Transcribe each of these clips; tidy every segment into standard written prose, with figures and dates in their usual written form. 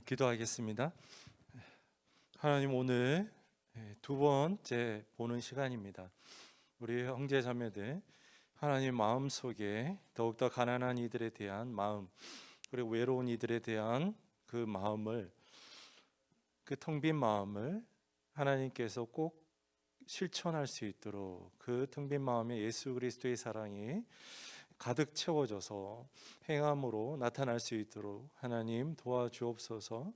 기도하겠습니다. 하나님, 오늘 두 번째 보는 시간입니다. 우리 형제 자매들, 하나님 마음속에 더욱더 가난한 이들에 대한 마음, 그리고 외로운 이들에 대한 그 마음을, 그 텅 빈 마음을 하나님께서 꼭 실천할 수 있도록, 그 텅 빈 마음에 예수 그리스도의 사랑이 가득 채워져서 행함으로 나타날 수 있도록 하나님 도와주옵소서.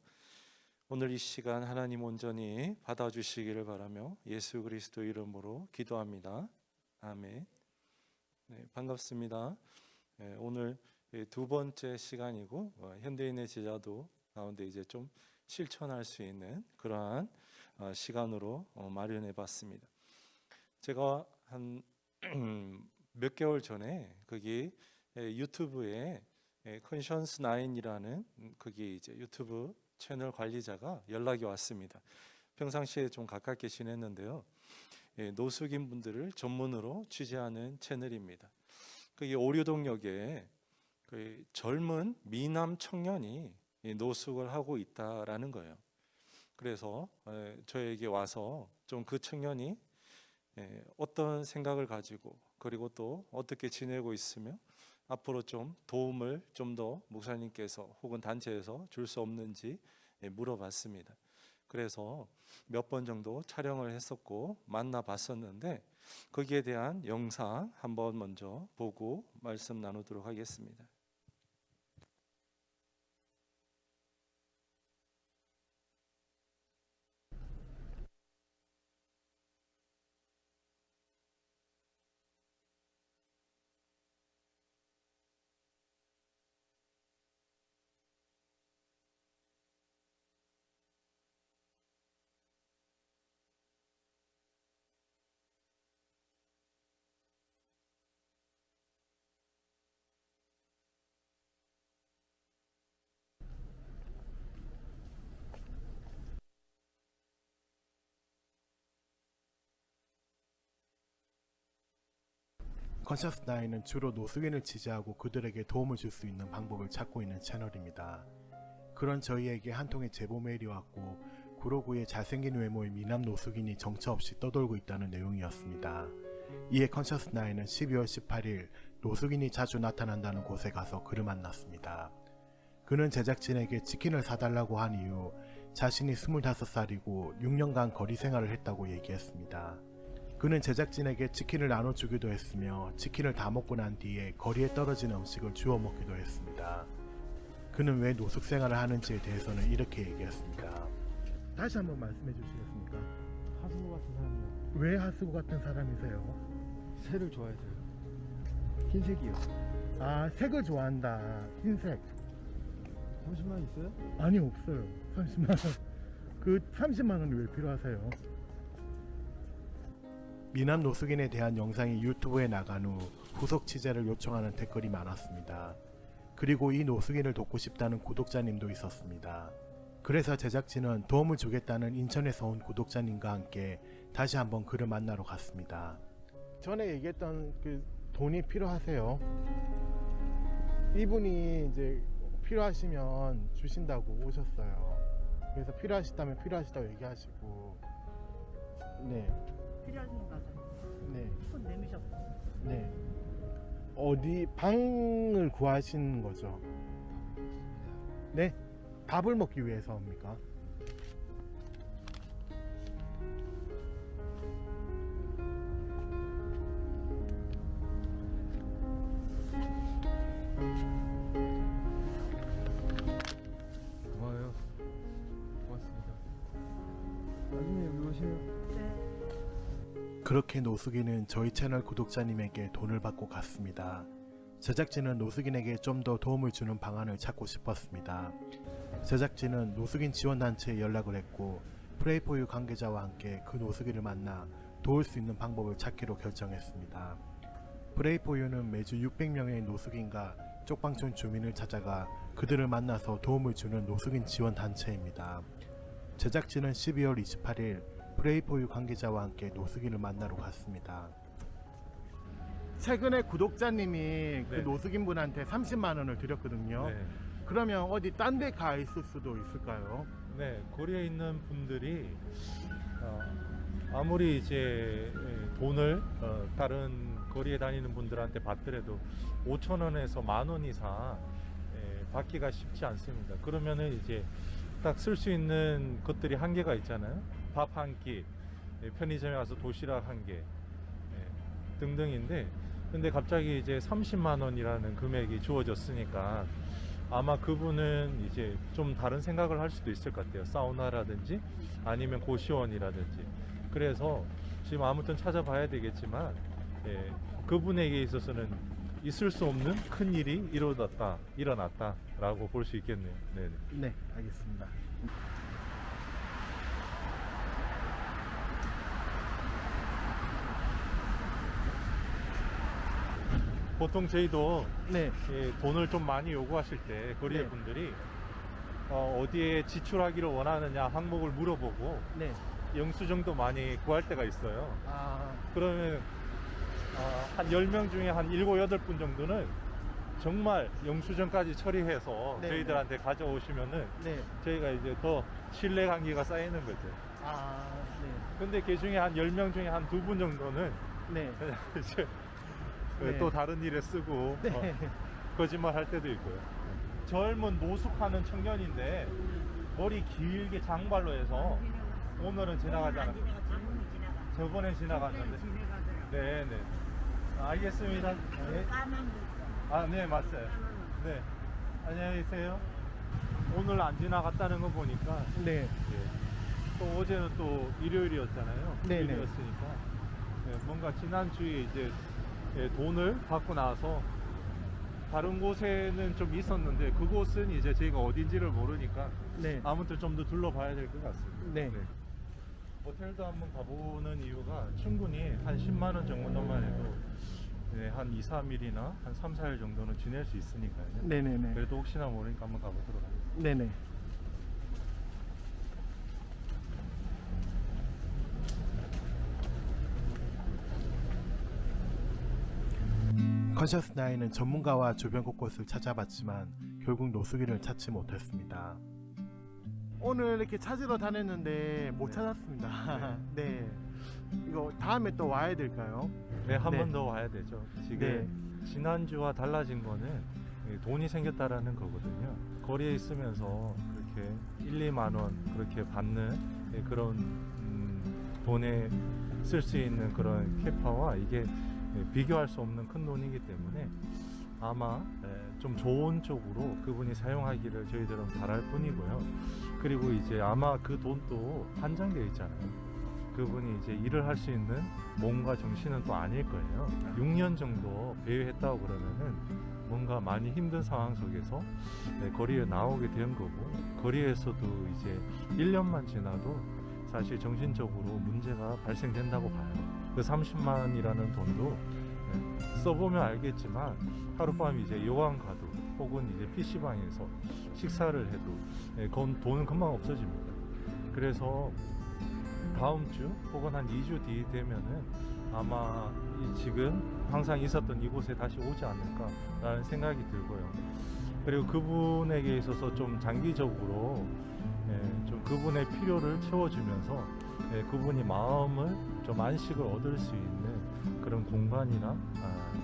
오늘 이 시간 하나님 온전히 받아주시기를 바라며 예수 그리스도 이름으로 기도합니다. 아멘. 반갑습니다. 오늘 두 번째 시간이고, 현대인의 제자도 가운데 이제 좀 실천할 수 있는 그러한 시간으로 마련해 봤습니다. 제가 한 몇 개월 전에 거기 유튜브에 컨션스 9이라는 거기 이제 유튜브 채널 관리자가 연락이 왔습니다. 평상시에 좀 가깝게 지냈는데요. 노숙인 분들을 전문으로 취재하는 채널입니다. 거기 오류동역에 그 젊은 미남 청년이 노숙을 하고 있다라는 거예요. 그래서 저에게 와서 좀 그 청년이 어떤 생각을 가지고, 그리고 또 어떻게 지내고 있으며 앞으로 좀 도움을 좀 더 목사님께서 혹은 단체에서 줄 수 없는지 물어봤습니다. 그래서 몇 번 정도 촬영을 했었고 만나봤었는데, 거기에 대한 영상 한번 먼저 보고 말씀 나누도록 하겠습니다. 컨셔스 9은 주로 노숙인을 지지하고 그들에게 도움을 줄 수 있는 방법을 찾고 있는 채널입니다. 그런 저희에게 한 통의 제보 메일이 왔고, 구로구에 잘생긴 외모의 미남 노숙인이 정처 없이 떠돌고 있다는 내용이었습니다. 이에 컨셔스 9은 12월 18일 노숙인이 자주 나타난다는 곳에 가서 그를 만났습니다. 그는 제작진에게 치킨을 사달라고 한 이후 자신이 25살이고 6년간 거리 생활을 했다고 얘기했습니다. 그는 제작진에게 치킨을 나눠주기도 했으며 치킨을 다 먹고 난 뒤에 거리에 떨어진 음식을 주워 먹기도 했습니다. 그는 왜 노숙 생활을 하는지에 대해서는 이렇게 얘기했습니다. 다시 한번 말씀해 주시겠습니까? 하수구 같은 사람이요. 왜 하수구 같은 사람이세요? 새를 좋아해서요. 흰색이요. 아, 색을 좋아한다. 흰색. 30만 있어요? 아니, 없어요. 30만원. 그 30만원이 왜 필요하세요? 미남 노숙인에 대한 영상이 유튜브에 나간 후 후속 취재를 요청하는 댓글이 많았습니다. 그리고 이 노숙인을 돕고 싶다는 구독자님도 있었습니다. 그래서 제작진은 도움을 주겠다는 인천에서 온 구독자님과 함께 다시 한번 그를 만나러 갔습니다. 전에 얘기했던 그 돈이 필요하세요. 이분이 이제 필요하시면 주신다고 오셨어요. 그래서 필요하시다면 필요하시다고 얘기하시고, 네. 필요하신 거 맞아요. 네. 손 내미셨고. 네. 어디 방을 구하시는 거죠? 네. 밥을 먹기 위해서입니까? 고마워요. 고맙습니다. 나중에 여기 오세요. 그렇게 노숙인은 저희 채널 구독자님에게 돈을 받고 갔습니다. 제작진은 노숙인에게 좀 더 도움을 주는 방안을 찾고 싶었습니다. 제작진은 노숙인 지원단체에 연락을 했고, 프레이포유 관계자와 함께 그 노숙인을 만나 도울 수 있는 방법을 찾기로 결정했습니다. 프레이포유는 매주 600명의 노숙인과 쪽방촌 주민을 찾아가 그들을 만나서 도움을 주는 노숙인 지원단체입니다. 제작진은 12월 28일 프레이포유 관계자와 함께 노숙인을 만나러 갔습니다. 최근에 구독자님이 그 노숙인분한테 30만 원을 드렸거든요. 네. 그러면 어디 딴 데 가 있을 수도 있을까요? 네, 거리에 있는 분들이 아무리 이제 돈을 다른 거리에 다니는 분들한테 받더라도 5,000원에서 10,000원 이상 받기가 쉽지 않습니다. 그러면은 이제 딱 쓸 수 있는 것들이 한계가 있잖아요. 밥 한 끼, 편의점에 가서 도시락 한 개, 등등인데, 근데 갑자기 이제 30만 원이라는 금액이 주어졌으니까 아마 그분은 이제 좀 다른 생각을 할 수도 있을 것 같아요. 사우나라든지 아니면 고시원이라든지. 그래서 지금 아무튼 찾아봐야 되겠지만, 그분에게 있어서는 있을 수 없는 큰 일이 일어났다라고 볼 수 있겠네요. 네네. 네, 알겠습니다. 보통 저희도 네, 돈을 좀 많이 요구하실 때 거리의 네. 분들이 어디에 지출하기를 원하느냐 항목을 물어보고 네. 영수증도 많이 구할 때가 있어요. 아, 그러면 한 10명 중에 한 7, 8분 정도는 정말 영수증까지 처리해서 네, 저희들한테 가져오시면은 네. 저희가 이제 더 신뢰 관계가 쌓이는 거죠. 아, 근데 그 중에 한 10명 중에 한 2분 정도는 네. 그냥 이제 네. 또 다른 일에 쓰고 네. 거짓말 할 때도 있고요. 젊은 노숙하는 청년인데 머리 길게 장발로 해서 오늘은 지나가지 않았어요. 저번에 지나갔는데. 네네. 알겠습니다. 네. 아, 네, 맞아요. 네. 안녕히 계세요. 오늘 안 지나갔다는 거 보니까 네. 또 어제는 또 일요일이었잖아요. 네네. 일요일이었으니까 뭔가 지난주에 이제 돈을 받고 나서 다른 곳에는 좀 있었는데 그곳은 이제 저희가 어딘지를 모르니까 네. 아무튼 좀 더 둘러봐야 될 것 같습니다. 네. 호텔도 한번 가보는 이유가 충분히 한 10만 원 정도만 해도 한 2, 3일이나 한 3, 4일 정도는 지낼 수 있으니까요. 네네네. 그래도 혹시나 모르니까 한번 가보도록 하겠습니다. 네네. 컨셔스 나인은 전문가와 주변 곳곳을 찾아봤지만 결국 노숙인을 찾지 못했습니다. 오늘 이렇게 찾으러 다녔는데 못 네. 찾았습니다. 네. 이거 다음에 또 와야 될까요? 네, 한 네. 번 더 와야 되죠. 지금 네. 지난주와 달라진 거는 돈이 생겼다라는 거거든요. 거리에 있으면서 그렇게 1, 2만 원 그렇게 받는 그런 돈에 쓸 수 있는 그런 캐파와 이게 비교할 수 없는 큰 돈이기 때문에 아마 좀 좋은 쪽으로 그분이 사용하기를 저희들은 바랄 뿐이고요. 그리고 이제 아마 그 돈도 한정되어 있잖아요. 그분이 이제 일을 할 수 있는 몸과 정신은 또 아닐 거예요. 6년 정도 배회했다고 그러면은 뭔가 많이 힘든 상황 속에서 거리에 나오게 된 거고, 거리에서도 이제 1년만 지나도 사실 정신적으로 문제가 발생된다고 봐요. 그 30만이라는 돈도 써보면 알겠지만 하룻밤 이제 요강 가도 혹은 이제 PC방에서 식사를 해도 그건 돈은 금방 없어집니다. 그래서 다음 주 혹은 한 2주 뒤 되면은 아마 지금 항상 있었던 이곳에 다시 오지 않을까라는 생각이 들고요. 그리고 그분에게 있어서 좀 장기적으로 좀 그분의 필요를 채워주면서 그분이 마음을 좀 안식을 얻을 수 있는 그런 공간이나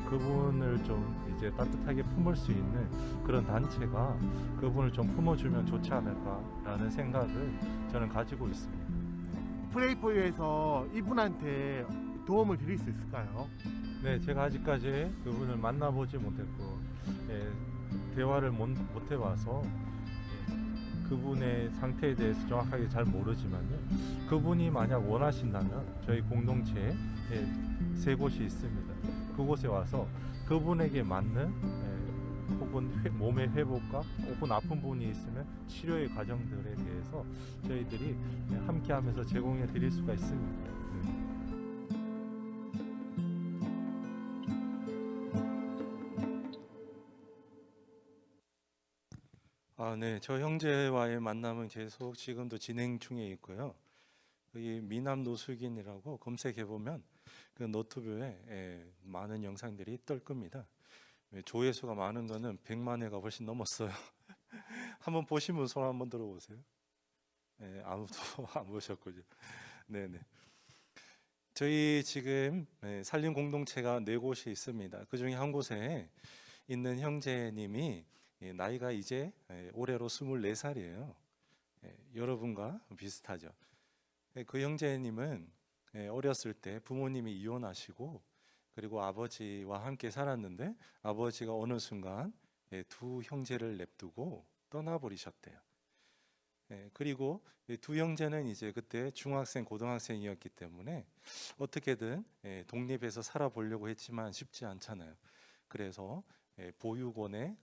그분을 좀 이제 따뜻하게 품을 수 있는 그런 단체가 그분을 좀 품어주면 좋지 않을까라는 생각을 저는 가지고 있습니다. 프레이포유에서 이분한테 도움을 드릴 수 있을까요? 네, 제가 아직까지 그분을 만나보지 못했고 대화를 못 해봐서 그분의 상태에 대해서 정확하게 잘 모르지만요. 그분이 만약 원하신다면 저희 공동체에 3곳이 있습니다. 그곳에 와서 그분에게 맞는 혹은 몸의 회복과 혹은 아픈 부분이 있으면 치료의 과정들에 대해서 저희들이 함께 하면서 제공해 드릴 수가 있습니다. 네, 저 형제와의 만남은 계속 지금도 진행 중에 있고요. 여기 미남 노숙인이라고 검색해 보면 그 노트뷰에 많은 영상들이 뜰 겁니다. 조회수가 많은 거는 100만 회가 훨씬 넘었어요. 한번 보신 분 손 한번 들어보세요. 네, 아무도 안 보셨군요. 네네. 저희 지금 산림 공동체가 4곳이 있습니다. 그 중에 한 곳에 있는 형제님이 나이가 이제 올해로 24살이에요. 여러분과 비슷하죠. 그 형제님은 어렸을 때 부모님이 이혼하시고 그리고 아버지와 함께 살았는데 아버지가 어느 순간 두 형제를 냅두고 떠나버리셨대요. 그리고 두 형제는 이제 그때 중학생, 고등학생이었기 때문에 어떻게든 독립해서 살아보려고 했지만 쉽지 않잖아요. 그래서 보육원에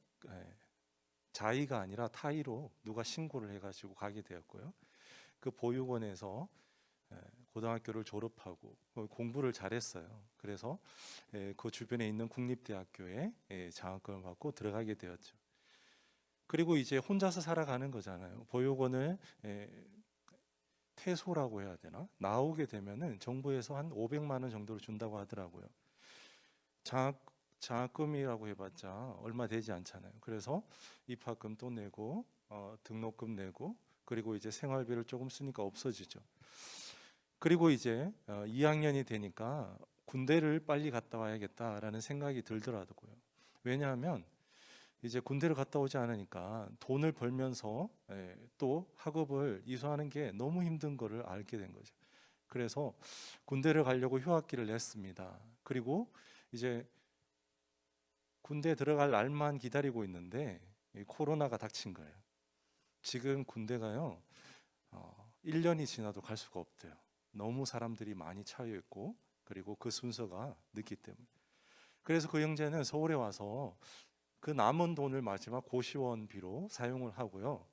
자의가 아니라 타의로 누가 신고를 해가지고 가게 되었고요. 그 보육원에서 고등학교를 졸업하고 공부를 잘했어요. 그래서 그 주변에 있는 국립대학교에 장학금을 받고 들어가게 되었죠. 그리고 이제 혼자서 살아가는 거잖아요. 보육원을 퇴소라고 해야 되나? 나오게 되면은 정부에서 한 500만 원 정도를 준다고 하더라고요. 장학금이라고 해봤자 얼마 되지 않잖아요. 그래서 입학금 또 내고 등록금 내고 그리고 이제 생활비를 조금 쓰니까 없어지죠. 그리고 이제 2학년이 되니까 군대를 빨리 갔다 와야겠다라는 생각이 들더라고요. 왜냐하면 이제 군대를 갔다 오지 않으니까 돈을 벌면서 또 학업을 이수하는 게 너무 힘든 거를 알게 된 거죠. 그래서 군대를 가려고 휴학기를 냈습니다. 그리고 이제 군대 들어갈 날만 기다리고 있는데 코로나가 닥친 거예요. 지금 군대가요 1년이 지나도 갈 수가 없대요. 너무 사람들이 많이 차여 있고 그리고 그 순서가 늦기 때문에. 그래서 그 형제는 서울에 와서 그 남은 돈을 마지막 고시원비로 사용을 하고요.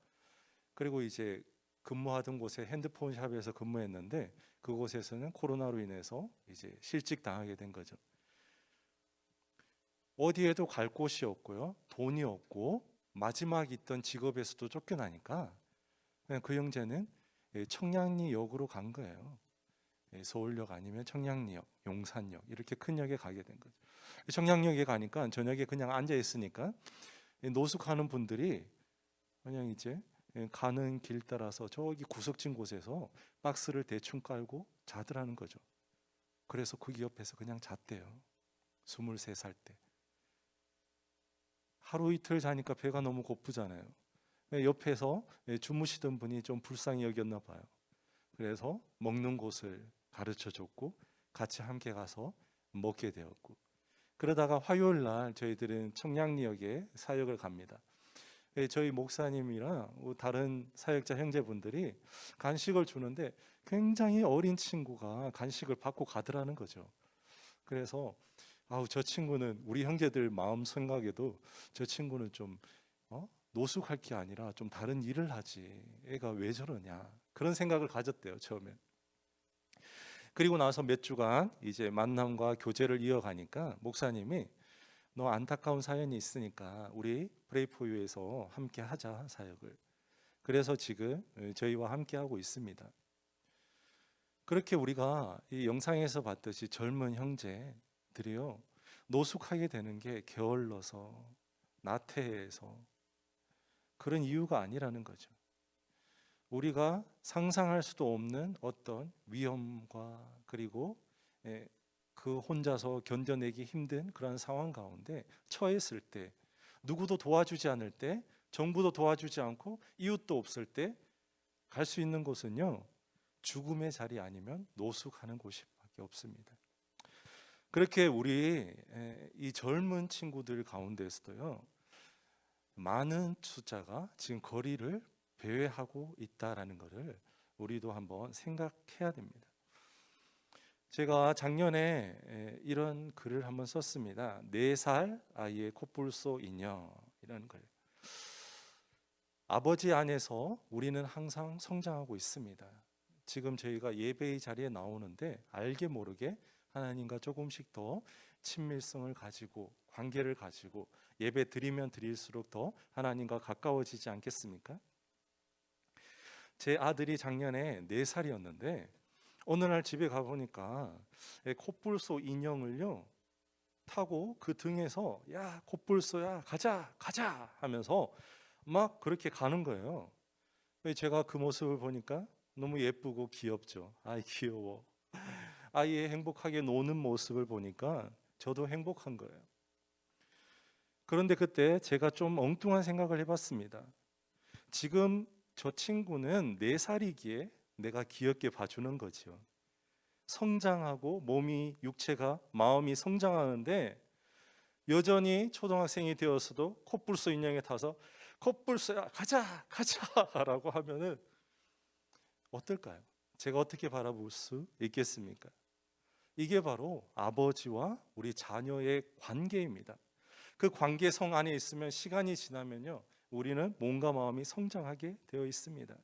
그리고 이제 근무하던 곳에 핸드폰 샵에서 근무했는데 그곳에서는 코로나로 인해서 이제 실직 당하게 된 거죠. 어디에도 갈 곳이 없고요. 돈이 없고 마지막 있던 직업에서도 쫓겨나니까 그냥 그 형제는 청량리역으로 간 거예요. 서울역 아니면 청량리역, 용산역 이렇게 큰 역에 가게 된 거죠. 청량역에 가니까 저녁에 그냥 앉아 있으니까 노숙하는 분들이 그냥 이제 가는 길 따라서 저기 구석진 곳에서 박스를 대충 깔고 자더라는 거죠. 그래서 그 옆에서 그냥 잤대요. 23살 때. 하루 이틀 자니까 배가 너무 고프잖아요. 옆에서 주무시던 분이 좀 불쌍히 여겼나 봐요. 그래서 먹는 곳을 가르쳐 줬고 같이 함께 가서 먹게 되었고 그러다가 화요일 날 저희들은 청량리역에 사역을 갑니다. 저희 목사님이랑 다른 사역자 형제분들이 간식을 주는데 굉장히 어린 친구가 간식을 받고 가더라는 거죠. 그래서 저 친구는 우리 형제들 마음 생각에도 저 친구는 좀 노숙할 게 아니라 좀 다른 일을 하지 애가 왜 저러냐 그런 생각을 가졌대요 처음에. 그리고 나서 몇 주간 이제 만남과 교제를 이어가니까 목사님이 너 안타까운 사연이 있으니까 우리 프레이포유에서 함께 하자 사역을. 그래서 지금 저희와 함께 하고 있습니다. 그렇게 우리가 이 영상에서 봤듯이 젊은 형제들이요 노숙하게 되는 게 게을러서 나태해서 그런 이유가 아니라는 거죠. 우리가 상상할 수도 없는 어떤 위험과 그리고 그 혼자서 견뎌내기 힘든 그런 상황 가운데 처했을 때 누구도 도와주지 않을 때 정부도 도와주지 않고 이웃도 없을 때 갈 수 있는 곳은요 죽음의 자리 아니면 노숙하는 곳밖에 없습니다. 그렇게 우리 이 젊은 친구들 가운데서도요 많은 숫자가 지금 거리를 배회하고 있다라는 것을 우리도 한번 생각해야 됩니다. 제가 작년에 이런 글을 한번 썼습니다. 4살 아이의 코뿔소 인형이라는 걸. 아버지 안에서 우리는 항상 성장하고 있습니다. 지금 저희가 예배의 자리에 나오는데 알게 모르게 하나님과 조금씩 더 친밀성을 가지고 관계를 가지고 예배 드리면 드릴수록 더 하나님과 가까워지지 않겠습니까? 제 아들이 작년에 4살이었는데 어느 날 집에 가보니까 코뿔소 인형을요 타고 그 등에서 야 코뿔소야 가자 가자 하면서 막 그렇게 가는 거예요. 제가 그 모습을 보니까 너무 예쁘고 귀엽죠. 아이 귀여워. 아이의 행복하게 노는 모습을 보니까 저도 행복한 거예요. 그런데 그때 제가 좀 엉뚱한 생각을 해봤습니다. 지금 저 친구는 4살이기에 내가 귀엽게 봐주는 거죠. 성장하고 몸이, 육체가, 마음이 성장하는데 여전히 초등학생이 되어서도 코뿔소 인형에 타서 코뿔소야 가자 가자 라고 하면은 어떨까요? 제가 어떻게 바라볼 수 있겠습니까? 이게 바로 아버지와 우리 자녀의 관계입니다. 그 관계성 안에 있으면 시간이 지나면요, 우리는 몸과 마음이 성장하게 되어 있습니다.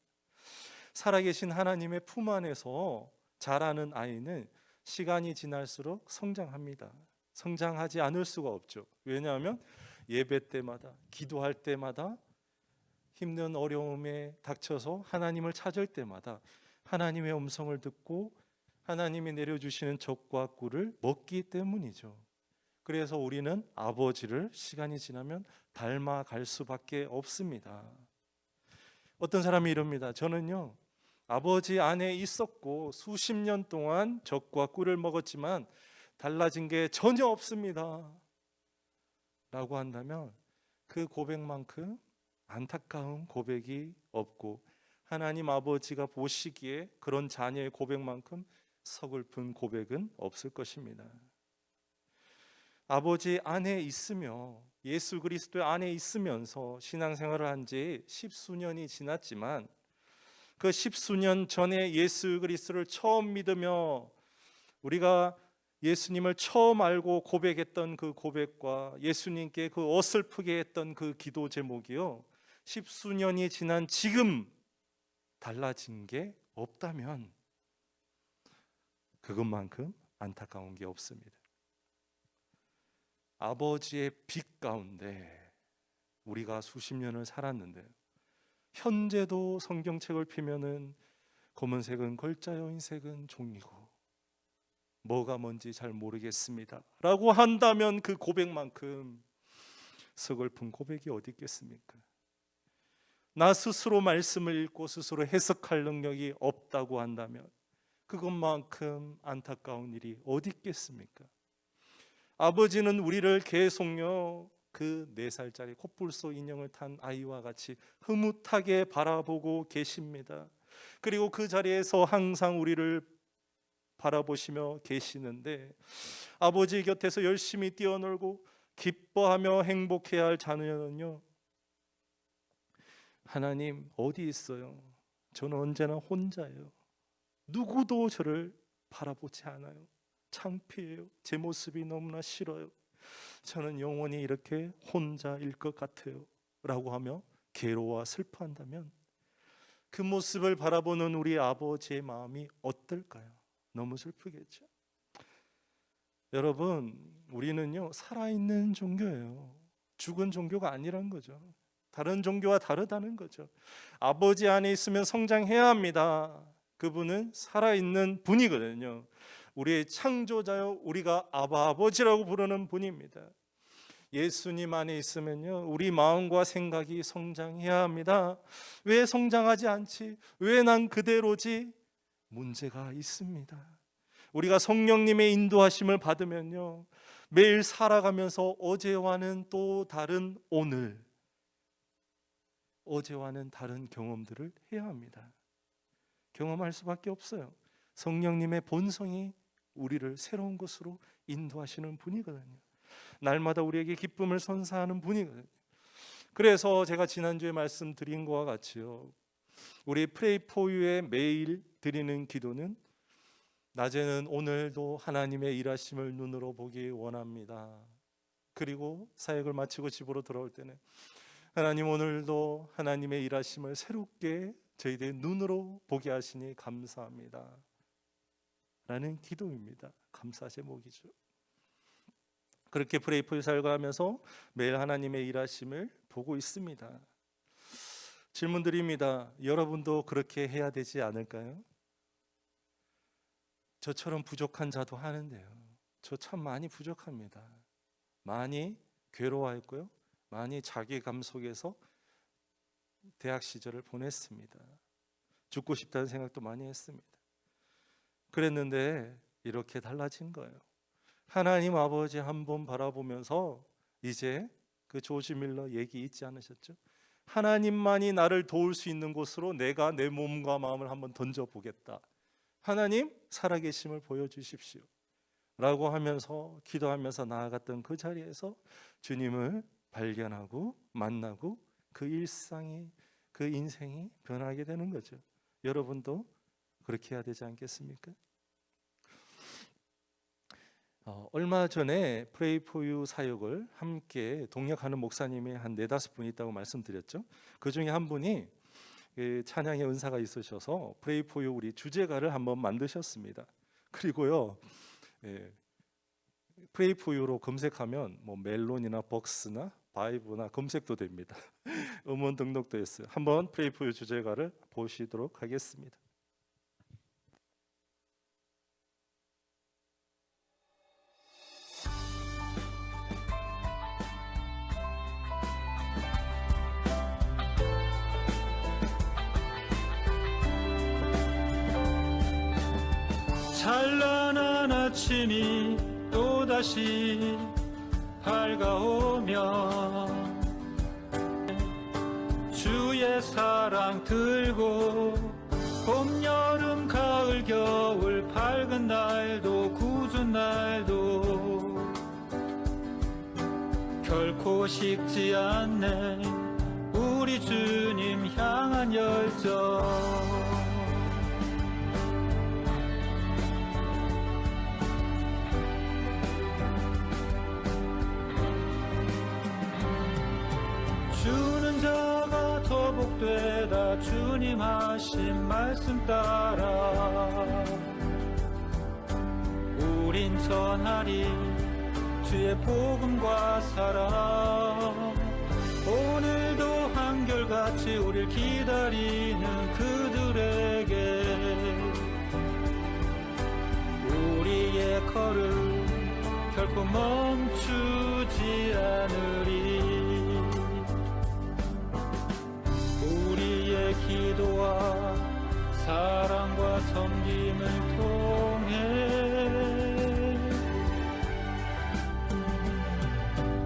살아계신 하나님의 품 안에서 자라는 아이는 시간이 지날수록 성장합니다. 성장하지 않을 수가 없죠. 왜냐하면 예배 때마다, 기도할 때마다, 힘든 어려움에 닥쳐서 하나님을 찾을 때마다 하나님의 음성을 듣고 하나님이 내려주시는 젖과 꿀을 먹기 때문이죠. 그래서 우리는 아버지를 시간이 지나면 닮아갈 수밖에 없습니다. 어떤 사람이 이럽니다. 저는요, 아버지 안에 있었고 수십 년 동안 젖과 꿀을 먹었지만 달라진 게 전혀 없습니다 라고 한다면 그 고백만큼 안타까운 고백이 없고 하나님 아버지가 보시기에 그런 자녀의 고백만큼 서글픈 고백은 없을 것입니다. 아버지 안에 있으며 예수 그리스도 안에 있으면서 신앙생활을 한 지 십수년이 지났지만 그 십수년 전에 예수 그리스도를 처음 믿으며 우리가 예수님을 처음 알고 고백했던 그 고백과 예수님께 그 어설프게 했던 그 기도 제목이요, 십수년이 지난 지금 달라진 게 없다면 그것만큼 안타까운 게 없습니다. 아버지의 빛 가운데 우리가 수십 년을 살았는데 현재도 성경책을 펴면은 검은색은 걸자요, 흰색은 종이고 뭐가 뭔지 잘 모르겠습니다 라고 한다면 그 고백만큼 서글픈 고백이 어디 있겠습니까? 나 스스로 말씀을 읽고 스스로 해석할 능력이 없다고 한다면 그것만큼 안타까운 일이 어디 있겠습니까? 아버지는 우리를 계속요, 그 4살짜리 코뿔소 인형을 탄 아이와 같이 흐뭇하게 바라보고 계십니다. 그리고 그 자리에서 항상 우리를 바라보시며 계시는데 아버지 곁에서 열심히 뛰어놀고 기뻐하며 행복해야 할 자녀는요, 하나님 어디 있어요? 저는 언제나 혼자예요. 누구도 저를 바라보지 않아요. 창피해요. 제 모습이 너무나 싫어요. 저는 영원히 이렇게 혼자일 것 같아요 라고 하며 괴로워 슬퍼한다면 그 모습을 바라보는 우리 아버지의 마음이 어떨까요? 너무 슬프겠죠. 여러분, 우리는요 살아있는 종교예요. 죽은 종교가 아니란 거죠. 다른 종교와 다르다는 거죠. 아버지 안에 있으면 성장해야 합니다. 그분은 살아있는 분이거든요. 우리의 창조자요, 우리가 아버지라고 부르는 분입니다. 예수님 안에 있으면요 우리 마음과 생각이 성장해야 합니다. 왜 성장하지 않지? 왜 난 그대로지? 문제가 있습니다. 우리가 성령님의 인도하심을 받으면요 매일 살아가면서 어제와는 또 다른 오늘, 어제와는 다른 경험들을 해야 합니다. 경험할 수밖에 없어요. 성령님의 본성이 우리를 새로운 것으로 인도하시는 분이거든요. 날마다 우리에게 기쁨을 선사하는 분이거든요. 그래서 제가 지난주에 말씀드린 것과 같이요, 우리 프레이 포유에 매일 드리는 기도는 낮에는 오늘도 하나님의 일하심을 눈으로 보기 원합니다. 그리고 사역을 마치고 집으로 돌아올 때는 하나님 오늘도 하나님의 일하심을 새롭게 저희들의 눈으로 보게 하시니 감사합니다 라는 기도입니다. 감사 제목이죠. 그렇게 프레이포유 살아가면서 매일 하나님의 일하심을 보고 있습니다. 질문 드립니다. 여러분도 그렇게 해야 되지 않을까요? 저처럼 부족한 자도 하는데요, 저 참 많이 부족합니다. 많이 괴로워했고요, 많이 자괴감 속에서 대학 시절을 보냈습니다. 죽고 싶다는 생각도 많이 했습니다. 그랬는데 이렇게 달라진 거예요. 하나님 아버지 한번 바라보면서 이제 그 조지 밀러 얘기 잊지 않으셨죠? 하나님만이 나를 도울 수 있는 곳으로 내가 내 몸과 마음을 한번 던져보겠다. 하나님 살아계심을 보여주십시오 라고 하면서 기도하면서 나아갔던 그 자리에서 주님을 발견하고 만나고 그 일상이, 그 인생이 변하게 되는 거죠. 여러분도 그렇게 해야 되지 않겠습니까? 얼마 전에 Pray for You 사역을 함께 동역하는 목사님이 한 4-5분 있다고 말씀드렸죠. 그 중에 한 분이 찬양의 은사가 있으셔서 Pray for You 우리 주제가를 한번 만드셨습니다. 그리고요, Pray for You로 검색하면 뭐 멜론이나 벅스나 바이브나 검색도 됩니다. 음원 등록도 했어요. 한번 Pray for You 주제가를 보시도록 하겠습니다. 찬란한 아침이 또다시 밝아오며 주의 사랑 들고 봄, 여름, 가을, 겨울 밝은 날도 굳은 날도 결코 식지 않네 우리 주님 향한 열정. 주는 자가 더 복되다 주님 하신 말씀 따라 우린 전하리 주의 복음과 사랑. 오늘도 한결같이 우릴 기다리는 그들에게 우리의 걸음 결코 멈추지 않으리. 우리의 기도와 사랑과 섬김을 통해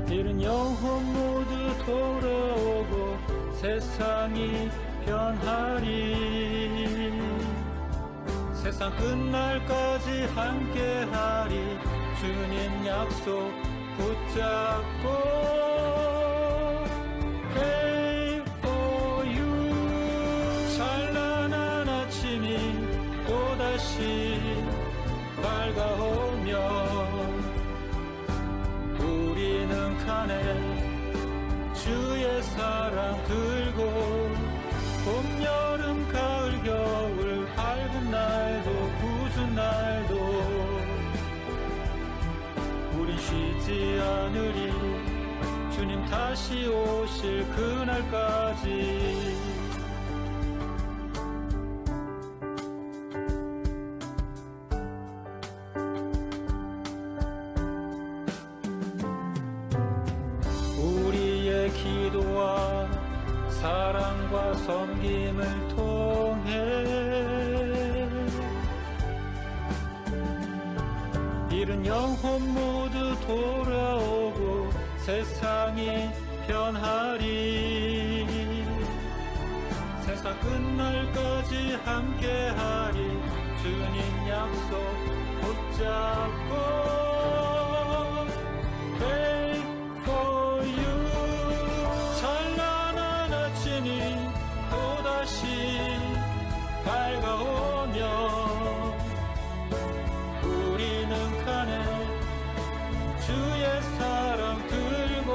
이른 영혼 모두 돌아오고 세상이 변하리. 세상 끝날까지 함께하리. 주님 약속 붙잡고 밝아오며 우리는 가네 주의 사랑 들고 봄, 여름, 가을, 겨울 밝은 날도 굳은 날도 우린 쉬지 않으리. 주님 다시 오실 그날까지. 기도와 사랑과 섬김을 통해 이른 영혼 모두 돌아오고 세상이 변하리. 세상 끝날까지 함께하리. 주님 약속 붙잡고 밝아오며 우리는 가네 주의 사랑 들고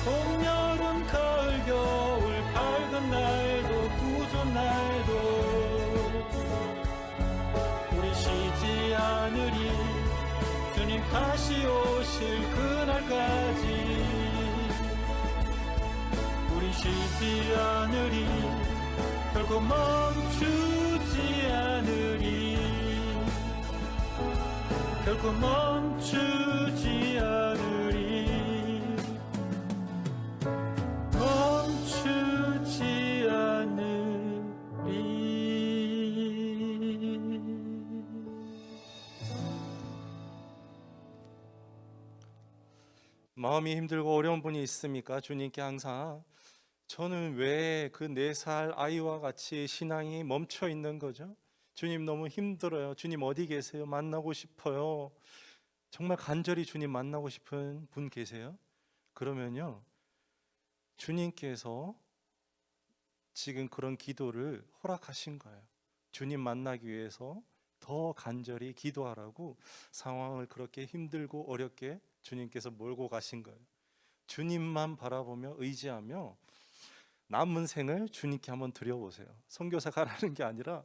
봄, 여름, 가을, 겨울 밝은 날도 굳은 날도 우리 쉬지 않으리. 주님 다시 오실 그날까지 우리 쉬지 않으리. 결코 멈추지 않으리. 결코 멈추지 않으리. 멈추지 마음이 힘들고 어려운 분이 있습니까? 주님께 항상 저는 왜 그 4살 아이와 같이 신앙이 멈춰 있는 거죠? 주님 너무 힘들어요. 주님 어디 계세요? 만나고 싶어요. 정말 간절히 주님 만나고 싶은 분 계세요? 그러면요, 주님께서 지금 그런 기도를 허락하신 거예요. 주님 만나기 위해서 더 간절히 기도하라고 상황을 그렇게 힘들고 어렵게 주님께서 몰고 가신 거예요. 주님만 바라보며 의지하며 남은 생을 주님께 한번 드려보세요. 선교사가 하라는 게 아니라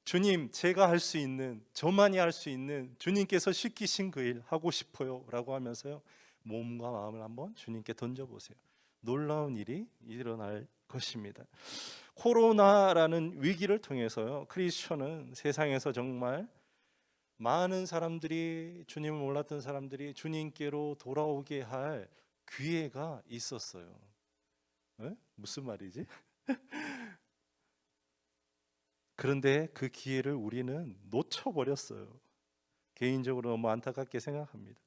주님, 제가 할 수 있는, 저만이 할 수 있는 주님께서 시키신 그 일 하고 싶어요 라고 하면서요, 몸과 마음을 한번 주님께 던져보세요. 놀라운 일이 일어날 것입니다. 코로나라는 위기를 통해서요, 크리스천은 세상에서 정말 많은 사람들이, 주님을 몰랐던 사람들이 주님께로 돌아오게 할 기회가 있었어요. 에? 무슨 말이지? 그런데 그 기회를 우리는 놓쳐버렸어요. 개인적으로 너무 안타깝게 생각합니다.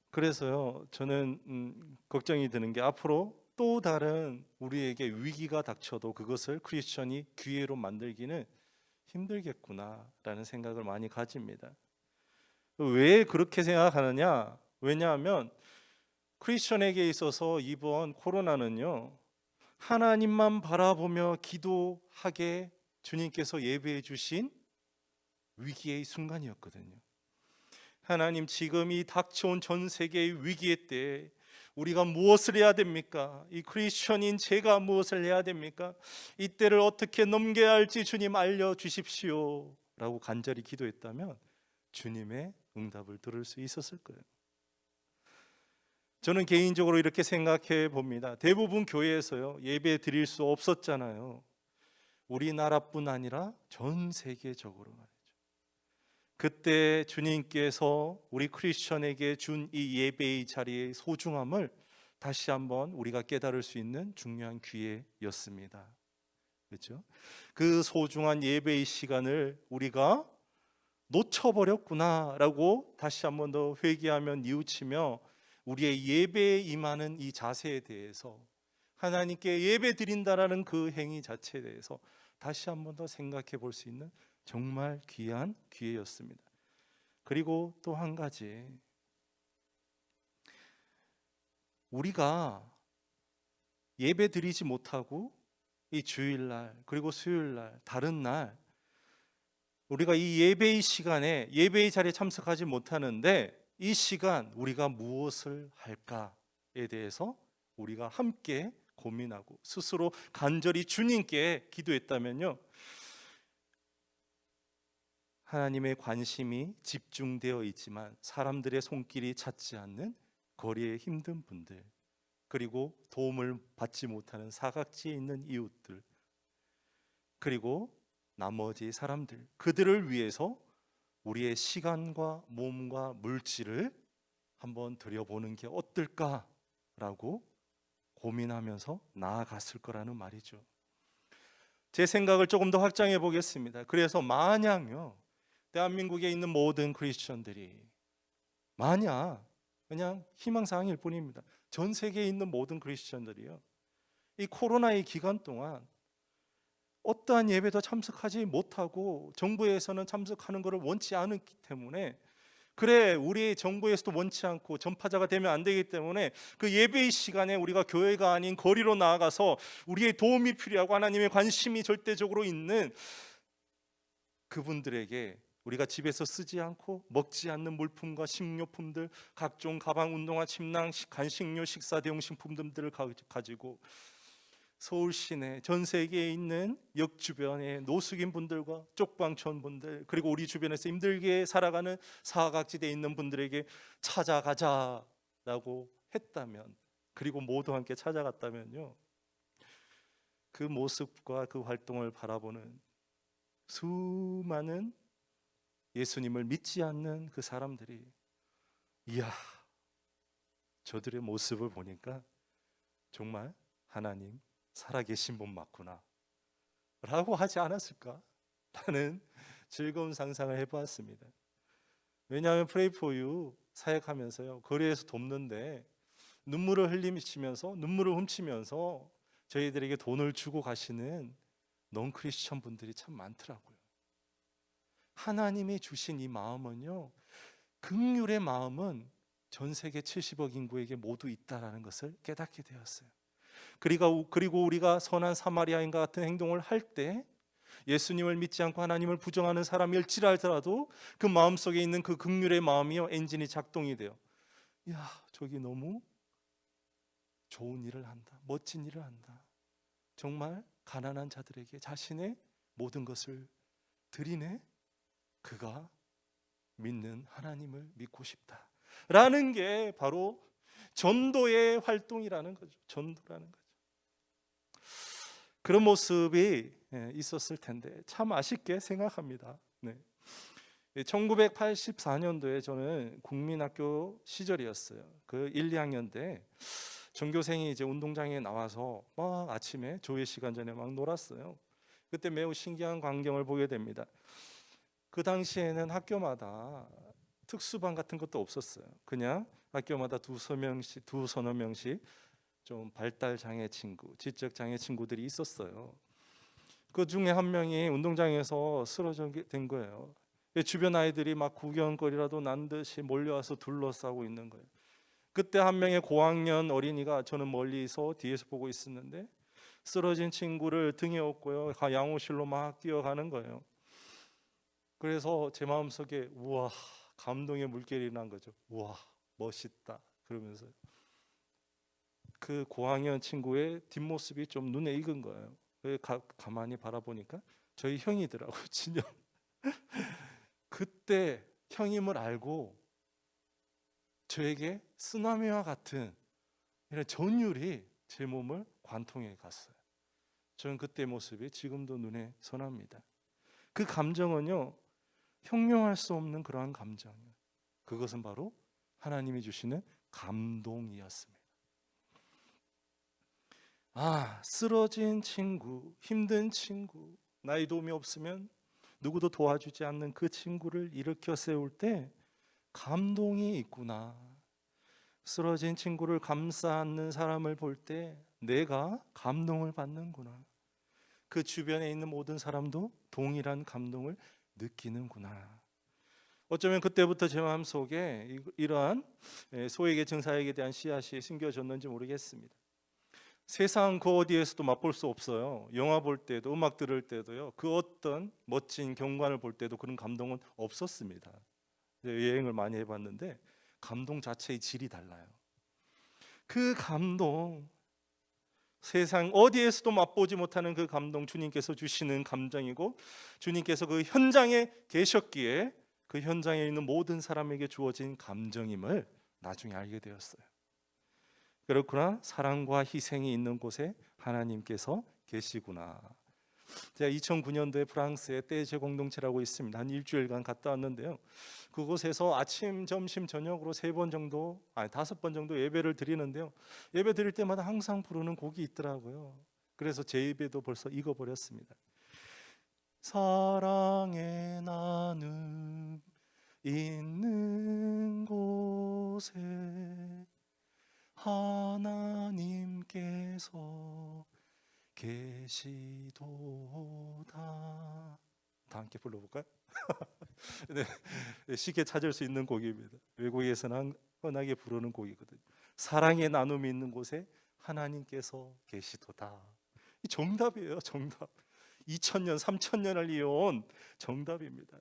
그래서요, 저는 걱정이 드는 게 앞으로 또 다른 우리에게 위기가 닥쳐도 그것을 크리스천이 기회로 만들기는 힘들겠구나라는 생각을 많이 가집니다. 왜 그렇게 생각하느냐? 왜냐하면 크리스천에게 있어서 이번 코로나는요, 하나님만 바라보며 기도하게 주님께서 예배해 주신 위기의 순간이었거든요. 하나님, 지금 이 닥쳐온 전 세계의 위기의 때 우리가 무엇을 해야 됩니까? 이 크리스천인 제가 무엇을 해야 됩니까? 이 때를 어떻게 넘겨야 할지 주님 알려주십시오 라고 간절히 기도했다면 주님의 응답을 들을 수 있었을 거예요. 저는 개인적으로 이렇게 생각해 봅니다. 대부분 교회에서요, 예배 드릴 수 없었잖아요. 우리나라뿐 아니라 전 세계적으로 말이죠. 그때 주님께서 우리 크리스천에게 준 이 예배의 자리의 소중함을 다시 한번 우리가 깨달을 수 있는 중요한 기회였습니다. 그렇죠? 그 소중한 예배의 시간을 우리가 놓쳐버렸구나라고 다시 한번 더 회개하며 뉘우치며 우리의 예배에 임하는 이 자세에 대해서, 하나님께 예배 드린다라는 그 행위 자체에 대해서 다시 한번 더 생각해 볼 수 있는 정말 귀한 기회였습니다. 그리고 또 한 가지, 우리가 예배 드리지 못하고 이 주일날 그리고 수요일날 다른 날 우리가 이 예배의 시간에 예배의 자리에 참석하지 못하는데, 이 시간 우리가 무엇을 할까에 대해서 우리가 함께 고민하고 스스로 간절히 주님께 기도했다면요, 하나님의 관심이 집중되어 있지만 사람들의 손길이 찾지 않는 거리에 힘든 분들, 그리고 도움을 받지 못하는 사각지에 있는 이웃들, 그리고 나머지 사람들, 그들을 위해서 우리의 시간과 몸과 물질을 한번 들여보는 게 어떨까라고 고민하면서 나아갔을 거라는 말이죠. 제 생각을 조금 더 확장해 보겠습니다. 그래서 만약요, 대한민국에 있는 모든 크리스천들이 만약 그냥 희망사항일 뿐입니다. 전 세계에 있는 모든 크리스천들이요, 이 코로나의 기간 동안 어떠한 예배도 참석하지 못하고 정부에서는 참석하는 것을 원치 않기 때문에, 그래 우리 정부에서도 원치 않고 전파자가 되면 안 되기 때문에 그 예배의 시간에 우리가 교회가 아닌 거리로 나아가서 우리의 도움이 필요하고 하나님의 관심이 절대적으로 있는 그분들에게 우리가 집에서 쓰지 않고 먹지 않는 물품과 식료품들, 각종 가방, 운동화, 침낭, 간식료, 식사 대용 식품들을 가지고 서울 시내 전 세계에 있는 역 주변의 노숙인 분들과 쪽방촌 분들, 그리고 우리 주변에서 힘들게 살아가는 사각지대에 있는 분들에게 찾아가자라고 했다면, 그리고 모두 함께 찾아갔다면요, 그 모습과 그 활동을 바라보는 수많은 예수님을 믿지 않는 그 사람들이, 이야, 저들의 모습을 보니까 정말 하나님 살아계신 분 맞구나 라고 하지 않았을까? 라는 즐거운 상상을 해보았습니다. 왜냐하면 Pray for You 사역하면서요, 거리에서 돕는데 눈물을 흘리시면서, 눈물을 훔치면서 저희들에게 돈을 주고 가시는 넌크리스천 분들이 참 많더라고요. 하나님이 주신 이 마음은요, 긍휼의 마음은 전 세계 70억 인구에게 모두 있다라는 것을 깨닫게 되었어요. 그리고 우리가 선한 사마리아인과 같은 행동을 할 때 예수님을 믿지 않고 하나님을 부정하는 사람일지라도 그 마음속에 있는 그 긍휼의 마음이요, 엔진이 작동이 돼요. 야, 저기 너무 좋은 일을 한다, 멋진 일을 한다, 정말 가난한 자들에게 자신의 모든 것을 드리네, 그가 믿는 하나님을 믿고 싶다 라는 게 바로 전도의 활동이라는 거죠. 전도라는 거죠. 그런 모습이 있었을 텐데 참 아쉽게 생각합니다. 1984년도에 저는 국민학교 시절이었어요. 그 1, 2학년 때 전교생이 이제 운동장에 나와서 막 아침에 조회 시간 전에 막 놀았어요. 그때 매우 신기한 광경을 보게 됩니다. 그 당시에는 학교마다 특수반 같은 것도 없었어요. 그냥 학교마다 두서너 명씩 좀 발달 장애 친구, 지적 장애 친구들이 있었어요. 그 중에 한 명이 운동장에서 쓰러져 된 거예요. 주변 아이들이 막 구경거리라도 난 듯이 몰려와서 둘러싸고 있는 거예요. 그때 한 명의 고학년 어린이가, 저는 멀리서 뒤에서 보고 있었는데, 쓰러진 친구를 등에 업고요, 양호실로 막 뛰어가는 거예요. 그래서 제 마음속에 우와, 감동의 물결이 난 거죠. 우와, 멋있다 그러면서 그 고학년 친구의 뒷모습이 좀 눈에 익은 거예요. 가만히 바라보니까 저희 형이더라고요. 진영. 그때 형임을 알고 저에게 쓰나미와 같은 이런 전율이 제 몸을 관통해 갔어요. 저는 그때 모습이 지금도 눈에 선합니다. 그 감정은요, 형용할 수 없는 그러한 감정이에요. 그것은 바로 하나님이 주시는 감동이었습니다. 쓰러진 친구, 힘든 친구, 나의 도움이 없으면 누구도 도와주지 않는 그 친구를 일으켜 세울 때 감동이 있구나. 쓰러진 친구를 감싸 안는 사람을 볼 때 내가 감동을 받는구나. 그 주변에 있는 모든 사람도 동일한 감동을 느끼는구나. 어쩌면 그때부터 제 마음속에 이러한 소외계층 사역에 대한 씨앗이 심겨졌는지 모르겠습니다. 세상 그 어디에서도 맛볼 수 없어요. 영화 볼 때도, 음악 들을 때도요, 그 어떤 멋진 경관을 볼 때도 그런 감동은 없었습니다. 여행을 많이 해봤는데 감동 자체의 질이 달라요. 그 감동, 세상 어디에서도 맛보지 못하는 그 감동, 주님께서 주시는 감정이고, 주님께서 그 현장에 계셨기에 그 현장에 있는 모든 사람에게 주어진 감정임을 나중에 알게 되었어요. 그렇구나, 사랑과 희생이 있는 곳에 하나님께서 계시구나. 제가 2009년도에 프랑스에 떼제 공동체라고 있습니다. 한 일주일간 갔다 왔는데요, 그곳에서 아침, 점심, 저녁으로 3번 정도, 5번 정도 예배를 드리는데요, 예배 드릴 때마다 항상 부르는 곡이 있더라고요. 그래서 제 입에도 벌써 익어버렸습니다. 사랑의 나눔 있는 곳에 하나님께서 계시도다. 다 함께 불러볼까요? 네, 쉽게 찾을 수 있는 곡입니다. 외국에서는 흔하게 부르는 곡이거든요. 사랑의 나눔이 있는 곳에 하나님께서 계시도다. 이 정답이에요, 정답. 2000년, 3000년을 이어온 정답입니다.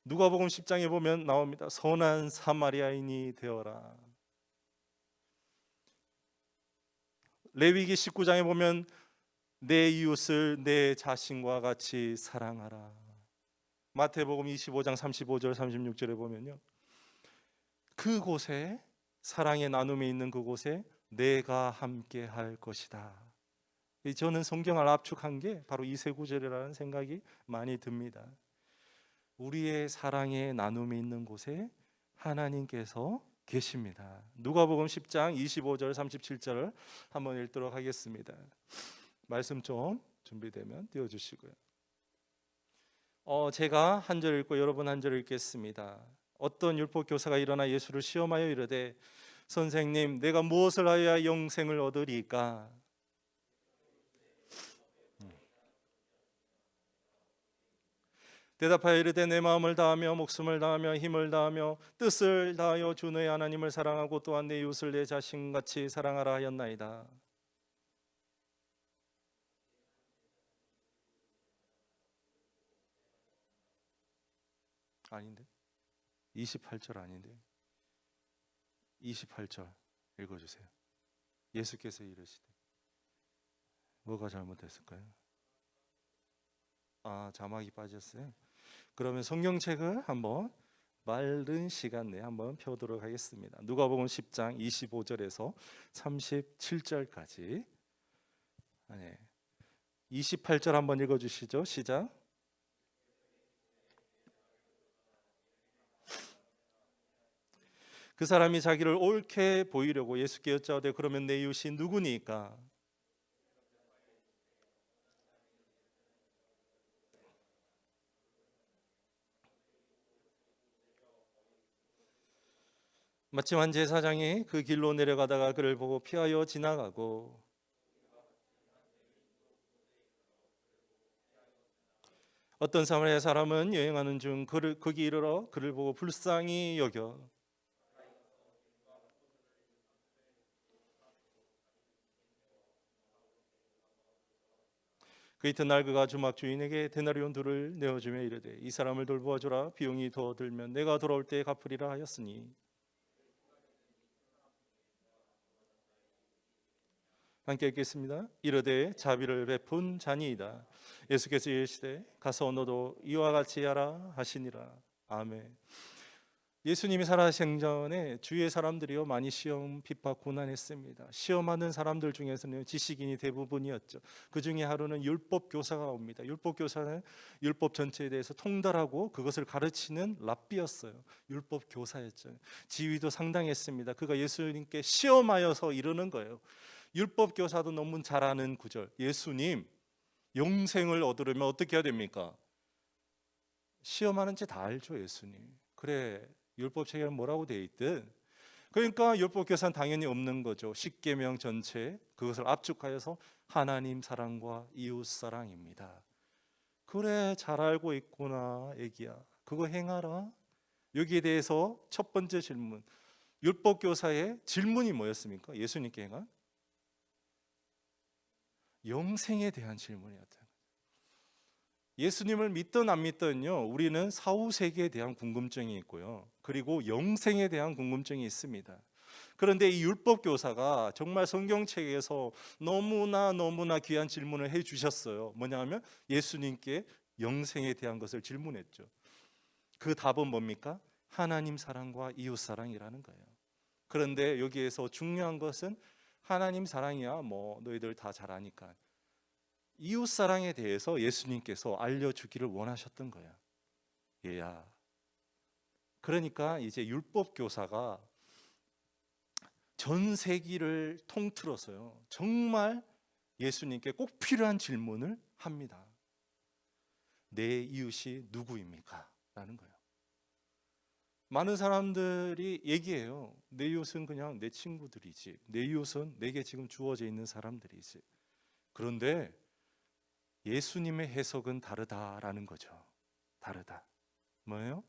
누가복음 10장에 보면 나옵니다. 선한 사마리아인이 되어라. 레위기 19장에 보면 내 이웃을 내 자신과 같이 사랑하라. 마태복음 25장 35절 36절에 보면요, 그곳에, 사랑의 나눔이 있는 그곳에 내가 함께 할 것이다. 저는 성경을 압축한 게 바로 이 세 구절이라는 생각이 많이 듭니다. 우리의 사랑의 나눔이 있는 곳에 하나님께서 계십니다. 누가복음 10장 25절 37절을 한번 읽도록 하겠습니다. 말씀 좀 준비되면 띄워주시고요. 제가 한 절 읽고 여러분 한 절 읽겠습니다. 어떤 율법 교사가 일어나 예수를 시험하여 이르되 선생님, 내가 무엇을 하여야 영생을 얻으리까? 대답하여 이르되 내 마음을 다하며 목숨을 다하며 힘을 다하며 뜻을 다하여 주 너의 하나님을 사랑하고 또한 내 이웃을 내 자신같이 사랑하라 하였나이다. 아닌데? 28절 아닌데? 28절 읽어주세요. 예수께서 이르시되 뭐가 잘못됐을까요? 자막이 빠졌어요. 그러면 성경책을 한번 마른 시간 내에 한번 펴도록 하겠습니다. 누가복음 10장 25절에서 37절까지 28절 한번 읽어주시죠. 시작. 그 사람이 자기를 옳게 보이려고 예수께 여짜오되 그러면 내 이웃이 누구니까? 마침 한 제사장이 그 길로 내려가다가 그를 보고 피하여 지나가고 어떤 사마리아 사람은 여행하는 중 거기 이르러 그를 보고 불쌍히 여겨 그 이튿날 그가 주막 주인에게 데나리온 둘을 내어주며 이르되 이 사람을 돌보아주라. 비용이 더 들면 내가 돌아올 때에 갚으리라 하였으니. 함께 읽겠습니다. 이르되 자비를 베푼 자니이다. 예수께서 이르시되 가서 너도 이와 같이 하라 하시니라. 아멘. 예수님이 살아가신 전에 주위의 사람들이요 많이 시험, 핍박, 고난했습니다. 시험하는 사람들 중에서는 지식인이 대부분이었죠. 그 중에 하루는 율법 교사가 옵니다. 율법 교사는 율법 전체에 대해서 통달하고 그것을 가르치는 랍비였어요. 율법 교사였죠. 지위도 상당했습니다. 그가 예수님께 시험하여서 이르는 거예요. 율법 교사도 너무 잘 아는 구절. 예수님, 영생을 얻으려면 어떻게 해야 됩니까? 시험하는지 다 알죠, 예수님. 그래, 율법책에는 뭐라고 돼 있든. 그러니까 율법교사는 당연히 없는 거죠. 십계명 전체 그것을 압축하여서 하나님 사랑과 이웃 사랑입니다. 그래, 잘 알고 있구나 애기야. 그거 행하라. 여기에 대해서 첫 번째 질문, 율법교사의 질문이 뭐였습니까? 예수님께 행한 영생에 대한 질문이었다. 예수님을 믿든 안 믿든요, 우리는 사후 세계에 대한 궁금증이 있고요, 그리고 영생에 대한 궁금증이 있습니다. 그런데 이 율법 교사가 정말 성경책에서 너무나 귀한 질문을 해주셨어요. 뭐냐면 예수님께 영생에 대한 것을 질문했죠. 그 답은 뭡니까? 하나님 사랑과 이웃 사랑이라는 거예요. 그런데 여기에서 중요한 것은 하나님 사랑이야 뭐 너희들 다 잘 아니까, 이웃 사랑에 대해서 예수님께서 알려주기를 원하셨던 거야. 얘야. 그러니까 이제 율법 교사가 전 세기를 통틀어서요, 정말 예수님께 꼭 필요한 질문을 합니다. 내 이웃이 누구입니까? 라는 거예요. 많은 사람들이 얘기해요. 내 이웃은 그냥 내 친구들이지, 내 이웃은 내게 지금 주어져 있는 사람들이지. 그런데 예수님의 해석은 다르다라는 거죠. 다르다. 뭐예요?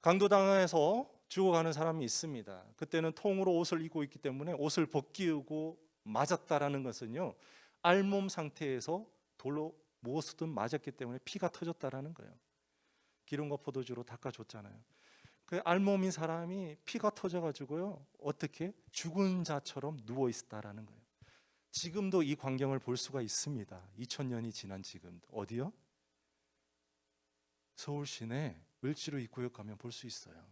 강도당에서 죽어가는 사람이 있습니다. 그때는 통으로 옷을 입고 있기 때문에 옷을 벗기고 맞았다라는 것은요, 알몸 상태에서 돌로 무엇이든 맞았기 때문에 피가 터졌다라는 거예요. 기름과 포도주로 닦아줬잖아요. 그 알몸인 사람이 피가 터져가지고요, 어떻게 죽은 자처럼 누워 있었다라는 거예요. 지금도 이 광경을 볼 수가 있습니다. 2000년이 지난 지금도. 어디요? 서울 시내 을지로 입구역 가면 볼 수 있어요.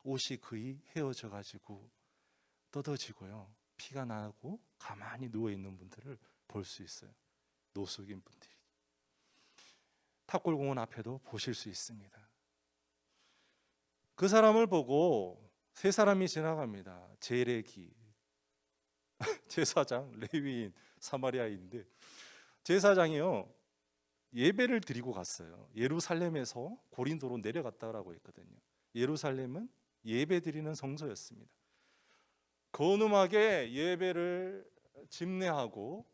옷이 거의 헤어져 가지고 뜯어지고요, 피가 나고 가만히 누워 있는 분들을 볼 수 있어요. 노숙인 분들이. 탑골공원 앞에도 보실 수 있습니다. 그 사람을 보고 세 사람이 지나갑니다. 제레기, 제사장, 레위인, 사마리아인데, 제사장이요 예배를 드리고 갔어요. 예루살렘에서 고린도로 내려갔다라고 했거든요. 예루살렘은 예배 드리는 성소였습니다. 건음하게 예배를 집례하고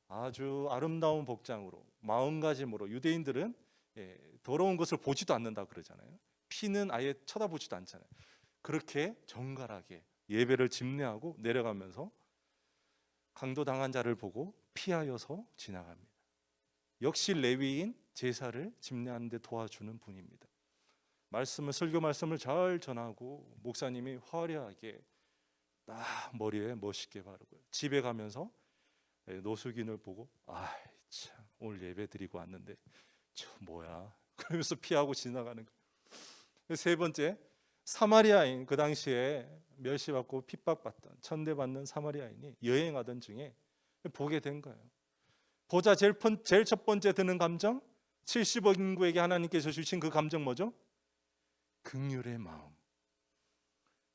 아주 아름다운 복장으로 마음가짐으로, 유대인들은 더러운 것을 보지도 않는다 그러잖아요. 피는 아예 쳐다보지도 않잖아요. 그렇게 정갈하게 예배를 집례하고 내려가면서 강도당한 자를 보고 피하여서 지나갑니다. 역시 레위인, 제사를 집례하는 데 도와주는 분입니다. 설교 말씀을 잘 전하고 목사님이 화려하게 딱 머리에 멋있게 바르고요. 집에 가면서 노숙인을 보고 참 오늘 예배 드리고 왔는데 저 뭐야 그러면서 피하고 지나가는 거예요. 세 번째, 사마리아인, 그 당시에 멸시받고 핍박받던, 천대받는 사마리아인이 여행하던 중에 보게 된 거예요. 보자 제일 첫 번째 드는 감정, 70억 인구에게 하나님께서 주신 그 감정 뭐죠? 긍휼의 마음.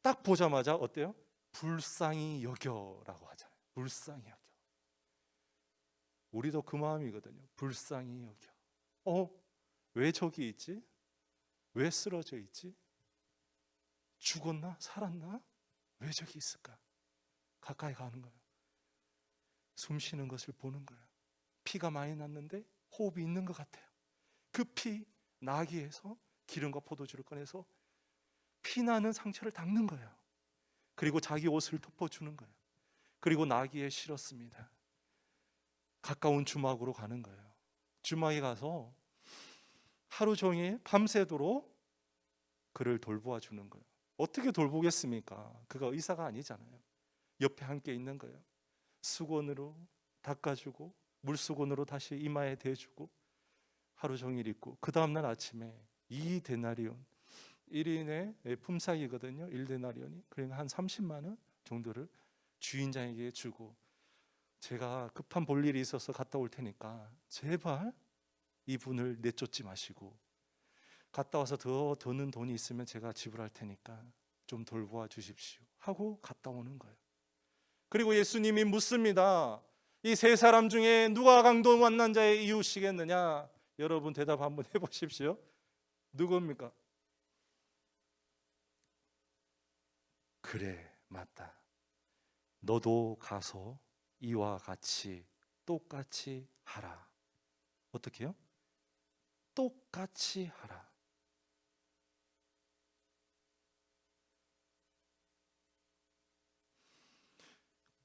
딱 보자마자 어때요? 불쌍히 여겨라고 하잖아요. 불쌍히 여겨. 우리도 그 마음이거든요. 불쌍히 여겨. 왜 저기 있지? 왜 쓰러져 있지? 죽었나? 살았나? 왜 저기 있을까? 가까이 가는 거예요. 숨 쉬는 것을 보는 거예요. 피가 많이 났는데 호흡이 있는 것 같아요. 그 피 나귀에서 기름과 포도주를 꺼내서 피나는 상처를 닦는 거예요. 그리고 자기 옷을 덮어주는 거예요. 그리고 나귀에 실었습니다. 가까운 주막으로 가는 거예요. 주막에 가서 하루 종일 밤새도록 그를 돌보아 주는 거예요. 어떻게 돌보겠습니까? 그가 의사가 아니잖아요. 옆에 함께 있는 거예요. 수건으로 닦아주고 물수건으로 다시 이마에 대주고 하루 종일 있고, 그 다음날 아침에 2데나리온, 1인의 품삯이거든요. 1데나리온이. 그러니까 한 30만 원 정도를 주인장에게 주고, 제가 급한 볼일이 있어서 갔다 올 테니까 제발 이분을 내쫓지 마시고, 갔다 와서 더 드는 돈이 있으면 제가 지불할 테니까 좀 돌보아 주십시오 하고 갔다 오는 거예요. 그리고 예수님이 묻습니다. 이 세 사람 중에 누가 강도 만난 자의 이웃이겠느냐? 여러분 대답 한번 해보십시오. 누굽니까? 그래, 맞다. 너도 가서 이와 같이 똑같이 하라. 어떻게 해요? 똑같이 하라.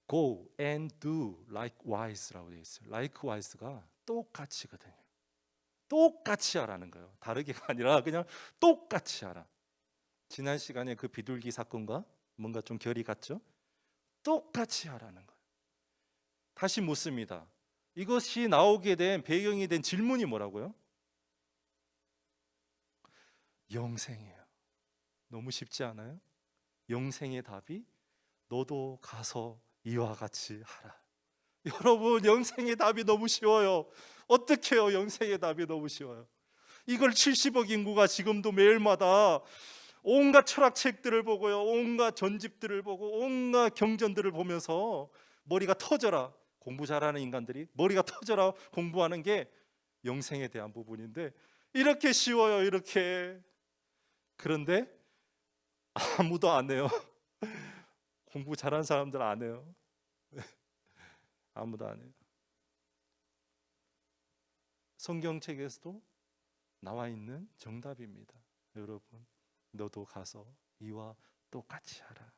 Go and do likewise라고 되어 있어요. likewise가 똑같이거든요. 똑같이 하라는 거예요. 다르게가 아니라 그냥 똑같이 하라. 지난 시간에 그 비둘기 사건과 뭔가 좀 결이 같죠? 똑같이 하라는 거예요. 다시 묻습니다. 이것이 나오게 된 배경이 된 질문이 뭐라고요? 영생이에요. 너무 쉽지 않아요? 영생의 답이 너도 가서 이와 같이 하라. 여러분, 영생의 답이 너무 쉬워요. 어떻게 해요? 영생의 답이 너무 쉬워요. 이걸 70억 인구가 지금도 매일마다 온갖 철학책들을 보고요, 온갖 전집들을 보고 온갖 경전들을 보면서 머리가 터져라, 공부 잘하는 인간들이 머리가 터져라 공부하는 게 영생에 대한 부분인데, 이렇게 쉬워요, 이렇게. 그런데 아무도 안 해요. 공부 잘하는 사람들 안 해요. 아무도 안 해요. 성경책에서도 나와 있는 정답입니다. 여러분, 너도 가서 이와 똑같이 하라.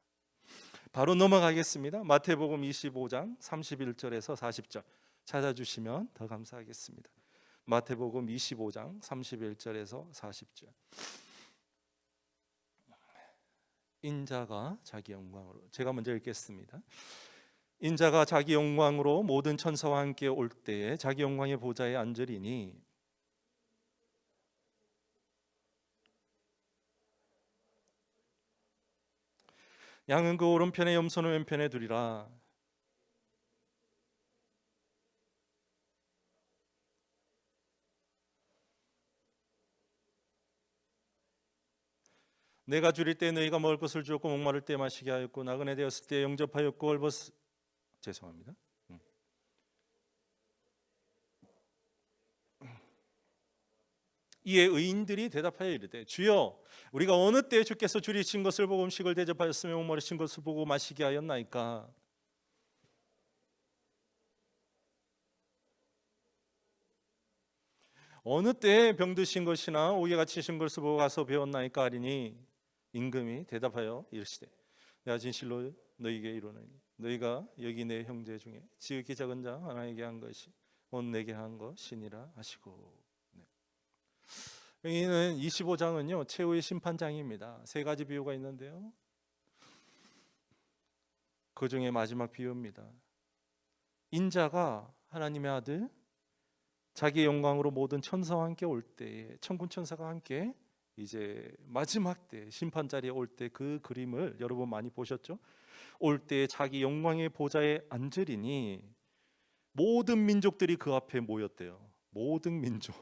바로 넘어가겠습니다. 마태복음 25장 31절에서 40절 찾아주시면 더 감사하겠습니다. 마태복음 25장 31절에서 40절. 인자가 자기 영광으로, 제가 먼저 읽겠습니다. 인자가 자기 영광으로 모든 천사와 함께 올 때에 자기 영광의 보좌에 앉으리니 양은 그 오른편에 염소는 왼편에 두리라. 내가 줄일 때 너희가 먹을 것을 주었고 목마를 때 마시게 하였고 나그네 되었을 때 영접하였고 죄송합니다. 이에 의인들이 대답하여 이르되 주여 우리가 어느 때에 주께서 줄이신 것을 보고 음식을 대접하였으며 목마르신 것을 보고 마시게 하였나이까. 어느 때에 병드신 것이나 옥에 갇히신 것을 보고 가서 배웠나이까 하리니 임금이 대답하여 이르시되 내가 진실로 너희에게 이르노니 너희가 여기 내 형제 중에 지극히 작은 자 하나에게 한 것이 곧 내게 한 것이니라 하시고. 여기는 25장은요 최후의 심판장입니다. 세 가지 비유가 있는데요, 그 중에 마지막 비유입니다. 인자가 하나님의 아들 자기의 영광으로 모든 천사와 함께 올 때에, 천군 천사가 함께 이제 마지막 때 심판 자리에 올 때 그 그림을 여러분 많이 보셨죠? 올 때 자기 영광의 보좌에 앉으리니 모든 민족들이 그 앞에 모였대요. 모든 민족.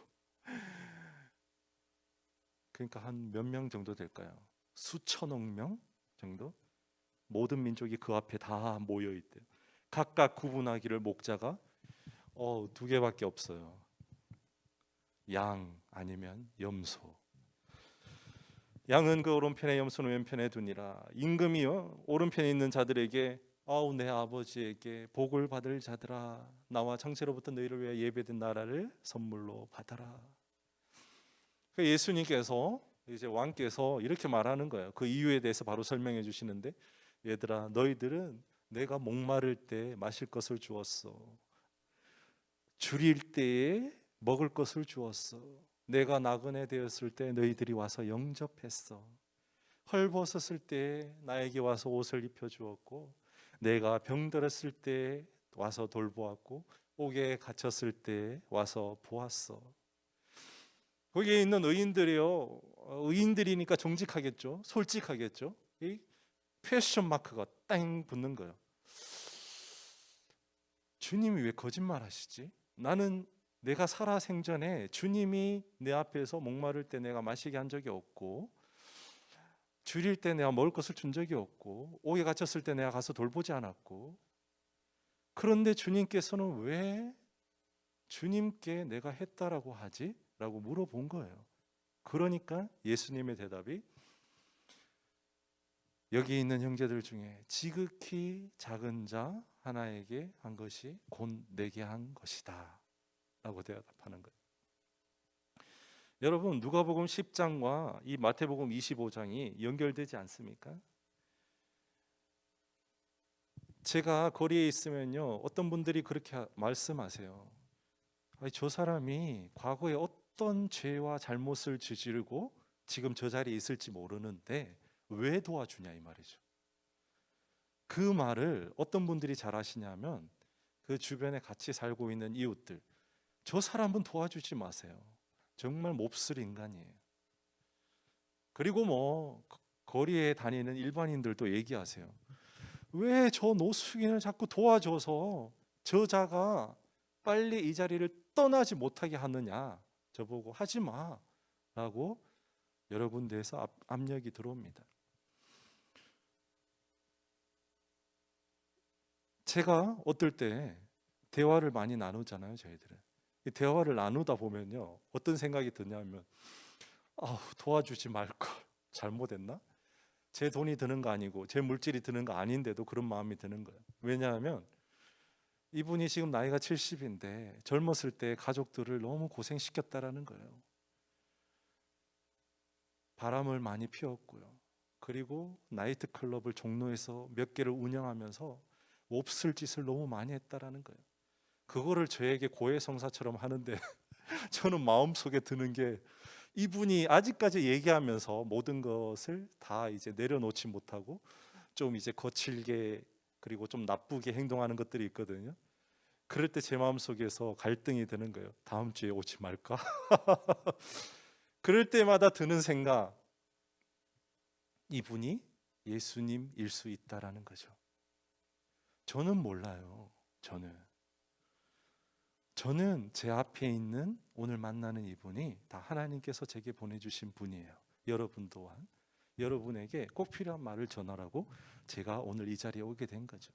그러니까 한 몇 명 정도 될까요? 수천억 명 정도? 모든 민족이 그 앞에 다 모여 있대요. 각각 구분하기를 목자가 두 개밖에 없어요. 양 아니면 염소. 양은 그 오른편에 염소는 왼편에 두니라. 임금이요 오른편에 있는 자들에게 아우 내 아버지에게 복을 받을 자들아 나와 창세로부터 너희를 위해 예배된 나라를 선물로 받아라. 예수님께서 이제 왕께서 이렇게 말하는 거예요. 그 이유에 대해서 바로 설명해 주시는데 얘들아 너희들은 내가 목마를 때 마실 것을 주었어. 줄일 때에 먹을 것을 주었어. 내가 나그네 되었을 때 너희들이 와서 영접했어. 헐벗었을 때 나에게 와서 옷을 입혀 주었고 내가 병들었을 때 와서 돌보았고 옥에 갇혔을 때 와서 보았어. 거기에 있는 의인들이요, 의인들이니까 정직하겠죠, 솔직하겠죠. 이 퀘스천 마크가 땡 붙는 거예요. 주님이 왜 거짓말 하시지? 나는 내가 살아 생전에 주님이 내 앞에서 목마를 때 내가 마시게 한 적이 없고 줄일 때 내가 먹을 것을 준 적이 없고 옥에 갇혔을 때 내가 가서 돌보지 않았고, 그런데 주님께서는 왜 주님께 내가 했다라고 하지? 라고 물어본 거예요. 그러니까 예수님의 대답이 여기 있는 형제들 중에 지극히 작은 자 하나에게 한 것이 곧 내게 한 것이다 라고 대답하는 거예요. 여러분 누가복음 10장과 이 마태복음 25장이 연결되지 않습니까? 제가 거리에 있으면요 어떤 분들이 그렇게 말씀하세요. 아니, 저 사람이 과거에 어떤 죄와 잘못을 저지르고 지금 저 자리에 있을지 모르는데 왜 도와주냐 이 말이죠. 그 말을 어떤 분들이 잘 하시냐면 그 주변에 같이 살고 있는 이웃들, 저 사람은 도와주지 마세요. 정말 몹쓸 인간이에요. 그리고 뭐 거리에 다니는 일반인들도 얘기하세요. 왜 저 노숙인을 자꾸 도와줘서 저자가 빨리 이 자리를 떠나지 못하게 하느냐, 저보고 하지 마 라고 여러 군데에서 압력이 들어옵니다. 제가 어떨 때 대화를 많이 나누잖아요. 저희들은 이 대화를 나누다 보면요 어떤 생각이 드냐면 도와주지 말걸, 잘못했나? 제 돈이 드는 거 아니고 제 물질이 드는 거 아닌데도 그런 마음이 드는 거예요. 왜냐하면 이분이 지금 나이가 70인데 젊었을 때 가족들을 너무 고생시켰다라는 거예요. 바람을 많이 피웠고요. 그리고 나이트 클럽을 종로에서 몇 개를 운영하면서 몹쓸 짓을 너무 많이 했다라는 거예요. 그거를 저에게 고해성사처럼 하는데 저는 마음속에 드는 게 이분이 아직까지 얘기하면서 모든 것을 다 이제 내려놓지 못하고 좀 이제 거칠게 그리고 좀 나쁘게 행동하는 것들이 있거든요. 그럴 때 제 마음속에서 갈등이 드는 거예요. 다음 주에 오지 말까? 그럴 때마다 드는 생각, 이분이 예수님일 수 있다라는 거죠. 저는 몰라요. 저는 제 앞에 있는 오늘 만나는 이분이 다 하나님께서 제게 보내주신 분이에요. 여러분 또한 여러분에게 꼭 필요한 말을 전하라고 제가 오늘 이 자리에 오게 된 거죠.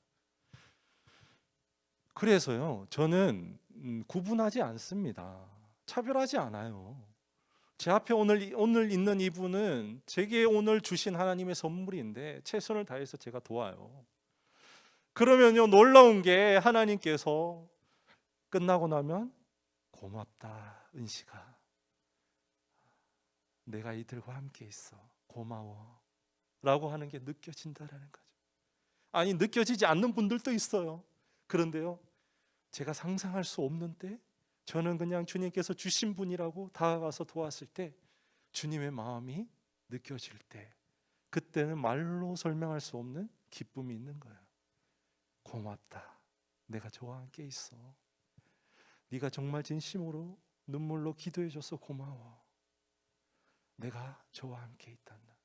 그래서요 저는 구분하지 않습니다. 차별하지 않아요. 제 앞에 오늘 있는 이분은 제게 오늘 주신 하나님의 선물인데 최선을 다해서 제가 도와요. 그러면요, 놀라운 게 하나님께서 끝나고 나면 고맙다 은식아, 내가 이들과 함께 있어 고마워 라고 하는 게 느껴진다라는 거죠. 아니, 느껴지지 않는 분들도 있어요. 그런데요, 제가 상상할 수 없는 때, 저는 그냥 주님께서 주신 분이라고 다가가서 도왔을 때 주님의 마음이 느껴질 때, 그때는 말로 설명할 수 없는 기쁨이 있는 거예요. 고맙다, 내가 저와 함께 있어, 네가 정말 진심으로 눈물로 기도해줘서 고마워, 내가 저와 함께 있단다.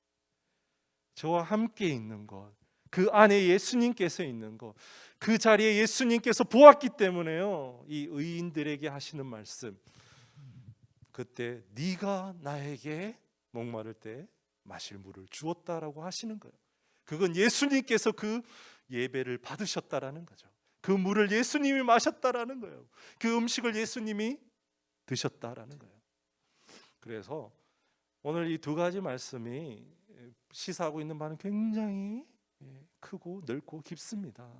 저와 함께 있는 것, 그 안에 예수님께서 있는 것, 그 자리에 예수님께서 보았기 때문에요, 이 의인들에게 하시는 말씀, 그때 네가 나에게 목마를 때 마실 물을 주었다라고 하시는 거예요. 그건 예수님께서 그 예배를 받으셨다라는 거죠. 그 물을 예수님이 마셨다라는 거예요. 그 음식을 예수님이 드셨다라는 거예요. 그래서 오늘 이 두 가지 말씀이 시사하고 있는 바는 굉장히 크고 넓고 깊습니다.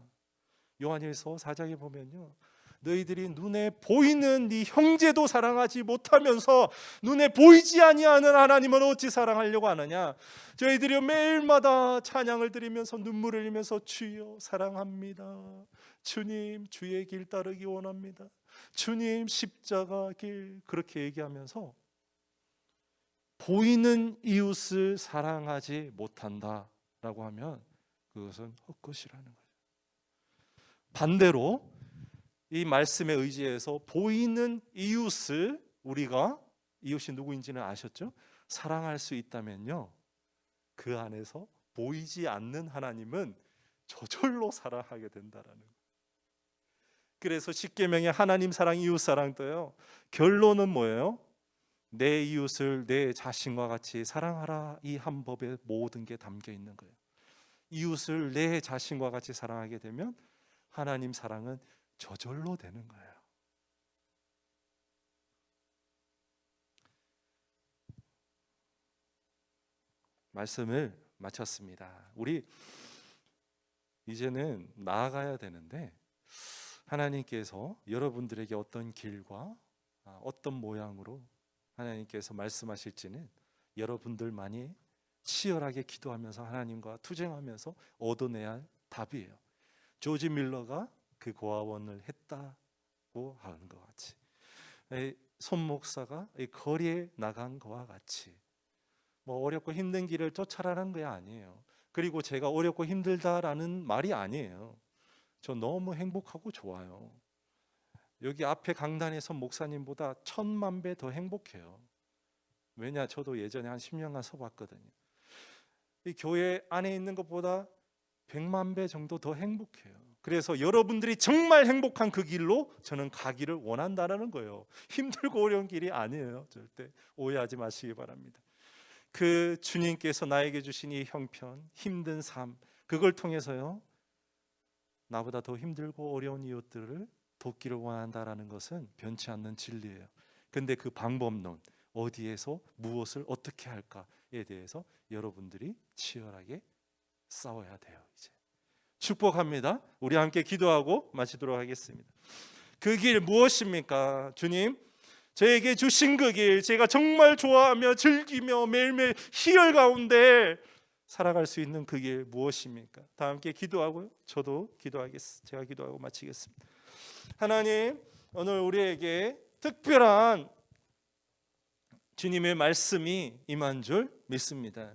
요한일서 4장에 보면요, 너희들이 눈에 보이는 네 형제도 사랑하지 못하면서 눈에 보이지 아니하는 하나님은 어찌 사랑하려고 하느냐. 저희들이 매일마다 찬양을 드리면서 눈물을 흘리면서 주여 사랑합니다, 주님 주의 길 따르기 원합니다, 주님 십자가 길, 그렇게 얘기하면서 보이는 이웃을 사랑하지 못한다라고 하면 그것은 헛것이라는 거예요. 반대로 이 말씀에 의지해서 보이는 이웃을, 우리가 이웃이 누구인지는 아셨죠? 사랑할 수 있다면요, 그 안에서 보이지 않는 하나님은 저절로 사랑하게 된다라는 거예요. 그래서 십계명의 하나님 사랑, 이웃 사랑도요, 결론은 뭐예요? 내 이웃을 내 자신과 같이 사랑하라, 이 한 법에 모든 게 담겨 있는 거예요. 이웃을 내 자신과 같이 사랑하게 되면 하나님 사랑은 저절로 되는 거예요. 말씀을 마쳤습니다. 우리 이제는 나아가야 되는데, 하나님께서 여러분들에게 어떤 길과 어떤 모양으로 하나님께서 말씀하실지는 여러분들만이 치열하게 기도하면서 하나님과 투쟁하면서 얻어내야 할 답이에요. 조지 밀러가 그 고아원을 했다고 하는 것 같이, 손 목사가 거리에 나간 것과 같이, 뭐 어렵고 힘든 길을 쫓아라는 게 아니에요. 그리고 제가 어렵고 힘들다라는 말이 아니에요. 저 너무 행복하고 좋아요. 여기 앞에 강단에서 목사님보다 1000만 배 더 행복해요. 왜냐, 저도 예전에 한 10년간 서봤거든요. 이 교회 안에 있는 것보다 100만 배 정도 더 행복해요. 그래서 여러분들이 정말 행복한 그 길로 저는 가기를 원한다는 거예요. 힘들고 어려운 길이 아니에요. 절대 오해하지 마시기 바랍니다. 그 주님께서 나에게 주신 이 형편, 힘든 삶, 그걸 통해서요, 나보다 더 힘들고 어려운 이웃들을 돕기를 원한다라는 것은 변치 않는 진리예요. 근데 그 방법론, 어디에서 무엇을 어떻게 할까에 대해서 여러분들이 치열하게 싸워야 돼요. 이제 축복합니다. 우리 함께 기도하고 마치도록 하겠습니다. 그 길 무엇입니까? 주님, 저에게 주신 그 길, 제가 정말 좋아하며 즐기며 매일매일 희열 가운데 살아갈 수 있는 그 길 무엇입니까? 다 함께 기도하고요, 저도 기도하겠습니다. 제가 기도하고 마치겠습니다. 하나님, 오늘 우리에게 특별한 주님의 말씀이 임한 줄 믿습니다.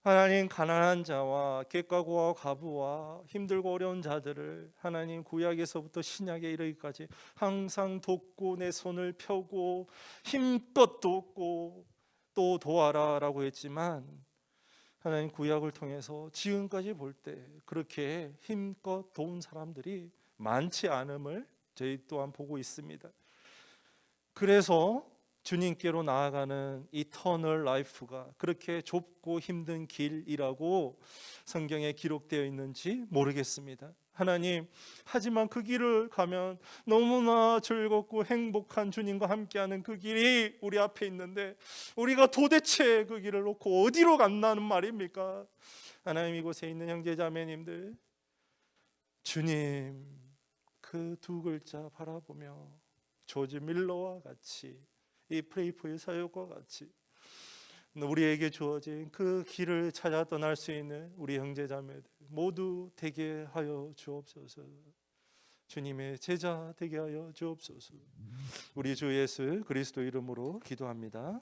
하나님, 가난한 자와 객가고와 과부와 힘들고 어려운 자들을 하나님 구약에서부터 신약에 이르기까지 항상 돕고 내 손을 펴고 힘껏 돕고 또 도와라 라고 했지만, 하나님 구약을 통해서 지금까지 볼 때 그렇게 힘껏 도운 사람들이 많지 않음을 저희 또한 보고 있습니다. 그래서 주님께로 나아가는 이터널 라이프가 그렇게 좁고 힘든 길이라고 성경에 기록되어 있는지 모르겠습니다. 하나님, 하지만 그 길을 가면 너무나 즐겁고 행복한 주님과 함께하는 그 길이 우리 앞에 있는데 우리가 도대체 그 길을 놓고 어디로 간다는 말입니까? 하나님, 이곳에 있는 형제자매님들, 주님 그 두 글자 바라보며 조지 밀러와 같이, 이 프레이포의 사역과 같이 우리에게 주어진 그 길을 찾아 떠날 수 있는 우리 형제자매들 모두 되게 하여 주옵소서. 주님의 제자 되게 하여 주옵소서. 우리 주 예수 그리스도 이름으로 기도합니다.